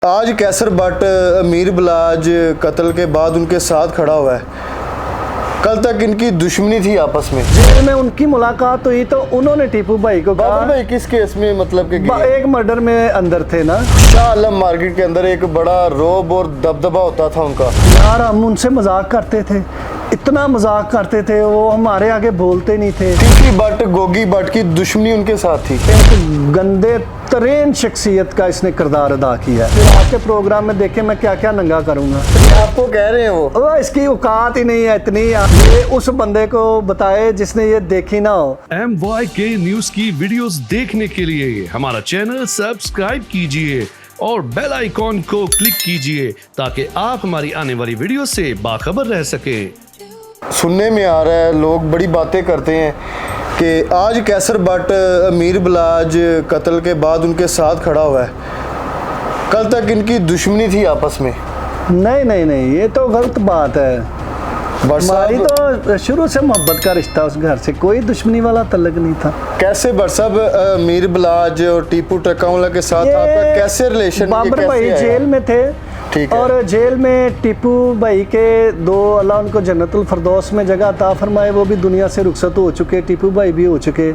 आज कैसर बट अमीर बिलाज कत्ल के बाद उनके साथ खड़ा हुआ है। कल तक इनकी दुश्मनी थी आपस में। जेल में उनकी मुलाकात हुई तो उन्होंने टीपू भाई को कहा, भाई किस केस में, मतलब कि एक मर्डर में अंदर थे ना। शाह आलम मार्केट के अंदर एक बड़ा रोब और दबदबा होता था उनका। यार हम उनसे मजाक करते थे, इतना मजाक करते थे, वो हमारे आगे बोलते नहीं थे। टीपी बट गोगी बट की दुश्मनी उनके साथ थी। एक गंदे तरीन शख्सियत का इसने किरदार अदा किया। फिर आपके प्रोग्राम में देखे मैं क्या क्या नंगा करूंगा। आपको कह रहे हैं वो इसकी औकात ही नहीं है इतनी। ये उस बंदे को बताए जिसने ये देखी ना हो। MYK न्यूज की वीडियोस देखने के लिए हमारा चैनल सब्सक्राइब कीजिए और बेल आइकॉन को क्लिक कीजिए ताकि आप हमारी आने वाली वीडियो से बाखबर रह सके। सुनने में आ रहा है, लोग बड़ी बातें करते हैं कि आज कैसर बट अमीर बिलाज कत्ल के बाद उनके साथ खड़ा हुआ है। कल तक इनकी दुश्मनी थी आपस में। नहीं नहीं नहीं, ये तो गलत बात है। हमारी तो शुरू से मोहब्बत का रिश्ता, उस घर से कोई दुश्मनी वाला तल्लक नहीं था। कैसे बरसब अमीर बिलाज और टीपू टकाउला के साथ आपका कैसे रिलेशन? बाबर भाई जेल में थे, ठीक है। और जेल में टीपू भाई के दो, अल्लाह उनको जन्नतुल फरदौस में जगह अता फरमाए, वो भी दुनिया से रुखसत हो चुके, टीपू भाई भी हो चुके।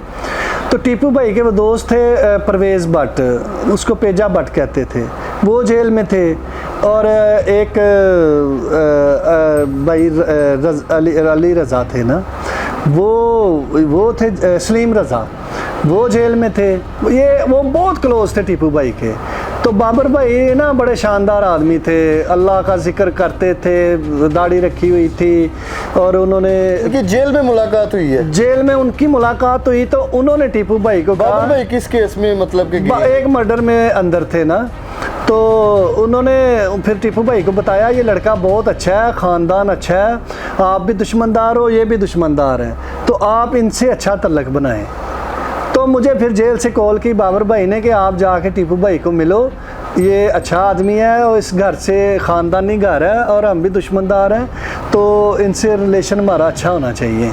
तो टीपू भाई के वो दोस्त थे परवेज़ भट्ट, उसको पेजा भट्ट कहते थे, वो जेल में थे। और एक भाई अली रज़ा थे ना, वो थे सलीम रज़ा, वो जेल में थे। वो बहुत क्लोज थे टीपू भाई के। तो बाबर भाई ना बड़े शानदार आदमी थे, अल्लाह का जिक्र करते थे, दाढ़ी रखी हुई थी। और उन्होंने जेल में मुलाकात हुई है। जेल में उनकी मुलाकात हुई तो उन्होंने टीपू भाई को कहा, बाबर भाई किस केस में, मतलब कि एक मर्डर में अंदर थे ना। तो उन्होंने फिर टीपू भाई को बताया ये लड़का बहुत अच्छा है, ख़ानदान अच्छा है, आप भी दुश्मनदार हो, ये भी दुश्मनदार है, तो आप इनसे अच्छा तल्लक बनाएं। तो मुझे फिर जेल से कॉल की बाबर भाई ने कि आप जाके टीपू भाई को मिलो, ये अच्छा आदमी है और इस घर से ख़ानदानी घर है और हम भी दुश्मनदार हैं, तो इनसे रिलेशन हमारा अच्छा होना चाहिए,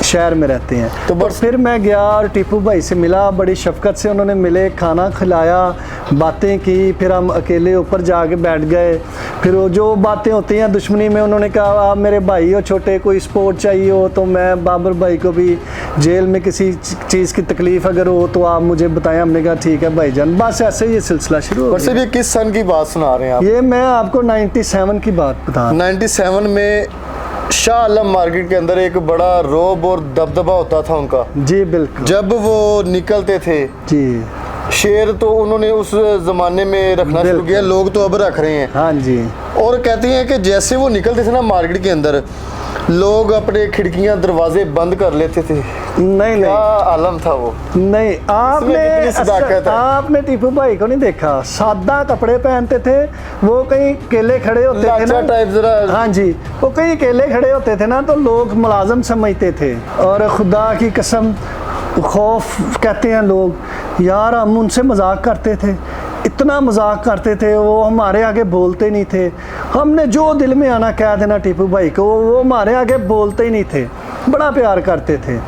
शहर में रहते हैं। तो बस फिर मैं गया और टीपू भाई से मिला, बड़ी शफकत से उन्होंने मिले, खाना खिलाया, बातें की। फिर हम अकेले ऊपर जाके बैठ गए। फिर वो जो बातें होती हैं दुश्मनी में, उन्होंने कहा आप मेरे भाई हो छोटे, कोई सपोर्ट चाहिए हो तो मैं बाबर भाई को भी जेल में किसी चीज़ की तकलीफ़ अगर हो तो आप मुझे बताएं। हमने कहा ठीक है भाईजान। बस ऐसे ये सिलसिला शुरू हो गया। ये किस सन की बात सुना रहे हैं आप? ये मैं आपको 97 की बात बता। 97 में शाह आलम मार्केट के अंदर एक बड़ा रोब और दबदबा होता था उनका। जी बिल्कुल। जब वो निकलते थे जी, शेर तो उन्होंने उस जमाने में रखना शुरू किया, लोग तो अब रख रहे हैं। हाँ जी। और कहते हैं कि जैसे वो निकलते थे ना मार्केट के अंदर, लोग अपने खिड़कियां दरवाजे बंद कर लेते थे। नहीं क्या आलम था वो? नहीं, आपने टीपू भाई को नहीं देखा, सादा कपड़े पहनते थे, वो कहीं केले खड़े होते थे ना टाइप जरा। हाँ जी, वो कहीं केले खड़े होते थे ना तो लोग मुलाजम समझते थे। और खुदा की कसम खौफ कहते हैं लोग। यार हम उनसे मजाक करते थे, इतना मजाक करते थे, वो हमारे आगे बोलते नहीं थे। हमने जो दिल में आना कह देना टीपू भाई को, वो हमारे आगे बोलते ही नहीं थे, बड़ा प्यार करते थे।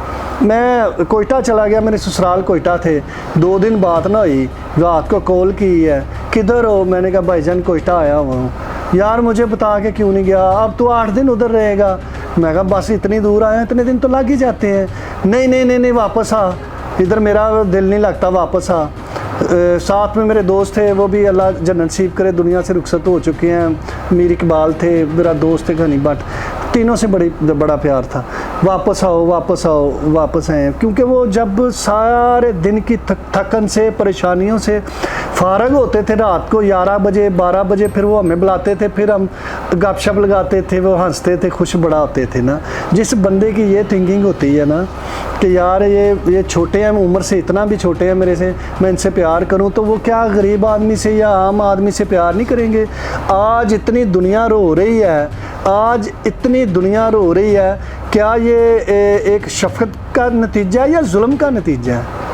मैं कोयटा चला गया, मेरे ससुराल कोयटा थे, 2 दिन बात ना हुई, रात को कॉल की है, किधर हो? मैंने कहा भाईजान कोयटा आया हुआ हूँ। यार मुझे बता के क्यों नहीं गया, अब तो 8 दिन उधर रहेगा। मैं कहा बस इतनी दूर आया, इतने दिन तो लग ही जाते हैं। नहीं वापस आ, इधर मेरा दिल नहीं लगता, वापस आ। साथ में मेरे दोस्त थे, वो भी अल्लाह जन्नत नसीब करे दुनिया से रुखसत हो चुके हैं। मीर इकबाल थे, मेरा दोस्त थे घनी भट्ट, तीनों से बड़ा प्यार था। वापस आओ वापस आओ, वापस आए। क्योंकि वो जब सारे दिन की थकन से, परेशानियों से फारग होते थे रात को 11 बजे 12 बजे, फिर वो हमें बुलाते थे, फिर हम गपशप लगाते थे, वो हंसते थे, खुश बड़ा होते थे ना। जिस बंदे की ये थिंकिंग होती है ना कि यार ये छोटे हैं, उम्र से इतना भी छोटे हैं मेरे से, मैं इनसे प्यार करूं, तो वो क्या गरीब आदमी से या आम आदमी से प्यार नहीं करेंगे? आज इतनी दुनिया रो रही है, आज इतनी दुनिया रो रही है, क्या ये एक शफकत का नतीजा है या जुल्म का नतीजा है?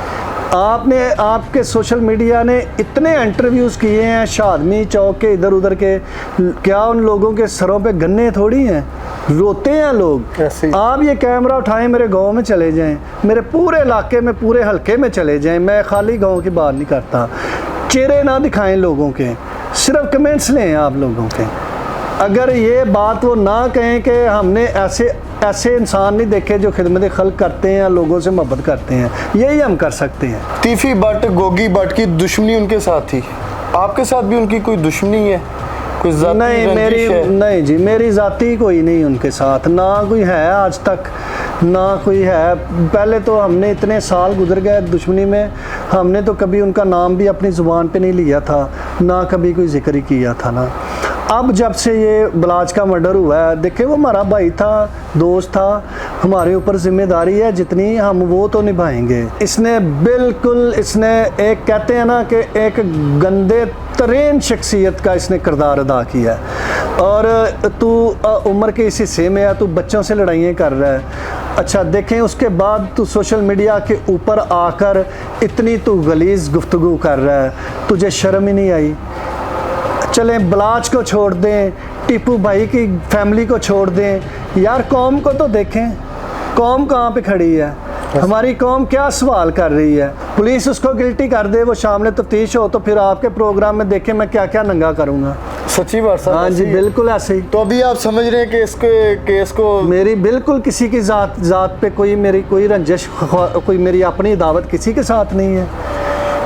आपके सोशल मीडिया ने इतने इंटरव्यूज़ किए हैं शादमी चौक के इधर उधर के, क्या उन लोगों के सरों पे गन्ने थोड़ी हैं? रोते हैं लोग। आप ये कैमरा उठाएं, मेरे गांव में चले जाएं, मेरे पूरे इलाके में, पूरे हलके में चले जाएं, मैं खाली गांव की बात नहीं करता, चेहरे ना दिखाएं लोगों के, सिर्फ कमेंट्स लें आप लोगों के। अगर ये बात वो ना कहें कि हमने ऐसे इंसान नहीं देखे जो खिदमत खल्क करते हैं, लोगों से मोहब्बत करते हैं, यही हम कर सकते हैं। तीफी भट्ट गोगी भट्ट की दुश्मनी उनके साथ थी, आपके साथ भी उनकी कोई दुश्मनी है? कोई ज़ाती रंजिश है? नहीं जी, मेरी ज़ाती कोई नहीं उनके साथ, ना कोई है आज तक, ना कोई है। पहले तो हमने इतने साल गुजर गए दुश्मनी में, हमने तो कभी उनका नाम भी अपनी ज़ुबान पे नहीं लिया था, ना कभी कोई जिक्र ही किया था ना। अब जब से ये बलाज का मर्डर हुआ है, देखिए वो हमारा भाई था, दोस्त था, हमारे ऊपर जिम्मेदारी है जितनी हम वो तो निभाएंगे। इसने बिल्कुल, इसने एक कहते हैं ना कि एक गंदे तरीन शख्सियत का इसने किरदार अदा किया है। और तू उम्र के इस हिस्से में है, तू बच्चों से लड़ाइयाँ कर रहा है। अच्छा देखें, उसके बाद तू सोशल मीडिया के ऊपर आकर इतनी तू गलीज़ गुफ्तगू कर रहा है, तुझे शर्म ही नहीं आई? चलें बलाज को छोड़ दें, टीपू भाई की फैमिली को छोड़ दें, यार कौम को तो देखें, कौम कहाँ पे खड़ी है, हमारी कौम क्या सवाल कर रही है। पुलिस उसको गिल्टी कर दे, वो शामिल तफ्तीश हो, तो फिर आपके प्रोग्राम में देखें मैं क्या क्या नंगा करूँगा। सच्ची बात सर? हाँ जी बिल्कुल ऐसे ही। तो अभी आप समझ रहे हैं कि इसके केस को मेरी बिल्कुल किसी की ज़ात पे कोई मेरी कोई रंजिश, कोई मेरी अपनी दावत किसी के साथ नहीं है,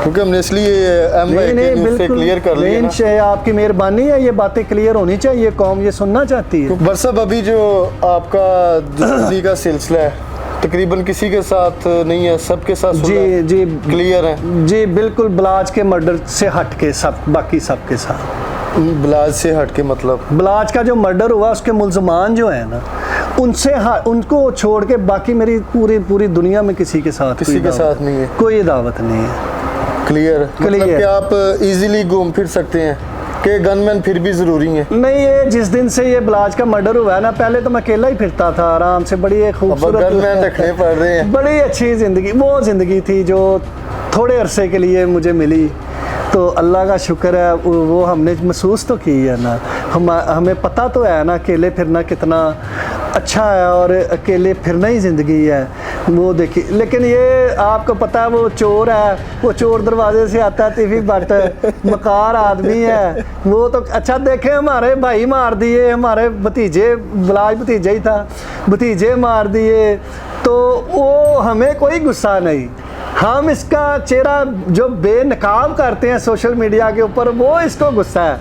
क्योंकि हमने इसलिए न्यूज़ से क्लियर कर लिया ना। आपकी मेहरबानी है, ये बातें क्लियर होनी चाहिए, कौम ये सुनना चाहती है। बट साहब अभी जो आपका दुश्मनी का सिलसिला है तकरीबन किसी के साथ नहीं है, सबके साथ जी जी क्लियर है जी बिल्कुल। बलाज के मर्डर से हट के सब, बाकी सबके साथ। बलाज से हट के मतलब बलाज का जो मर्डर हुआ उसके मुल्ज़मान जो है ना, उनसे उनको छोड़ के बाकी मेरी पूरी दुनिया में किसी के साथ नहीं है, कोई दावत नहीं है। क्लियर मतलब कि आप इजीली घूम फिर सकते हैं कि गनमैन फिर भी ज़रूरी है? नहीं, ये जिस दिन से ये बलाज का मर्डर हुआ है ना, पहले तो मैं अकेला ही फिरता था आराम से, बड़ी एक खूबसूरत गनमैन रखने पड़ रहे हैं। बड़ी अच्छी ज़िंदगी, वो ज़िंदगी थी जो थोड़े अरसे के लिए मुझे मिली, तो अल्लाह का शुक्र है वो हमने महसूस तो की है ना। हमें पता तो है ना अकेले फिरना कितना अच्छा है, और अकेले फिरना ही ज़िंदगी है वो देखिए। लेकिन ये आपको पता है वो चोर है, वो चोर दरवाजे से आता है, तीफी भट्ट मकार आदमी है वो तो। अच्छा देखें, हमारे भाई मार दिए, हमारे भतीजे, बलाज भतीजा ही था, भतीजे मार दिए, तो वो हमें कोई गुस्सा नहीं। हम इसका चेहरा जो बेनकाब करते हैं सोशल मीडिया के ऊपर, वो इसको गुस्सा है।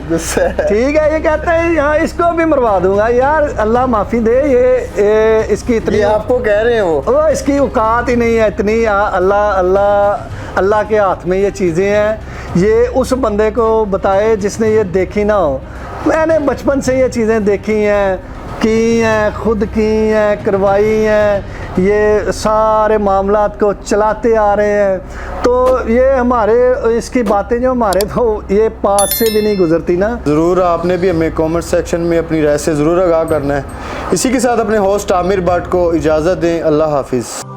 ठीक है, ये कहते हैं यहाँ इसको भी मरवा दूंगा। यार अल्लाह माफ़ी दे, ये इसकी इतनी, आपको कह रहे हैं वो इसकी औकात ही नहीं है इतनी। अल्लाह के हाथ में ये चीज़ें हैं, ये उस बंदे को बताए जिसने ये देखी ना हो। मैंने बचपन से ये चीज़ें देखी हैं, की हैं, खुद की हैं, करवाई हैं, ये सारे मामलात को चलाते आ रहे हैं। तो ये हमारे इसकी बातें जो हमारे तो ये पास से भी नहीं गुजरती ना। ज़रूर आपने भी हमें कमेंट सेक्शन में अपनी राय से ज़रूर आगाह करना है। इसी के साथ अपने होस्ट आमिर भट्ट को इजाज़त दें। अल्लाह हाफिज़।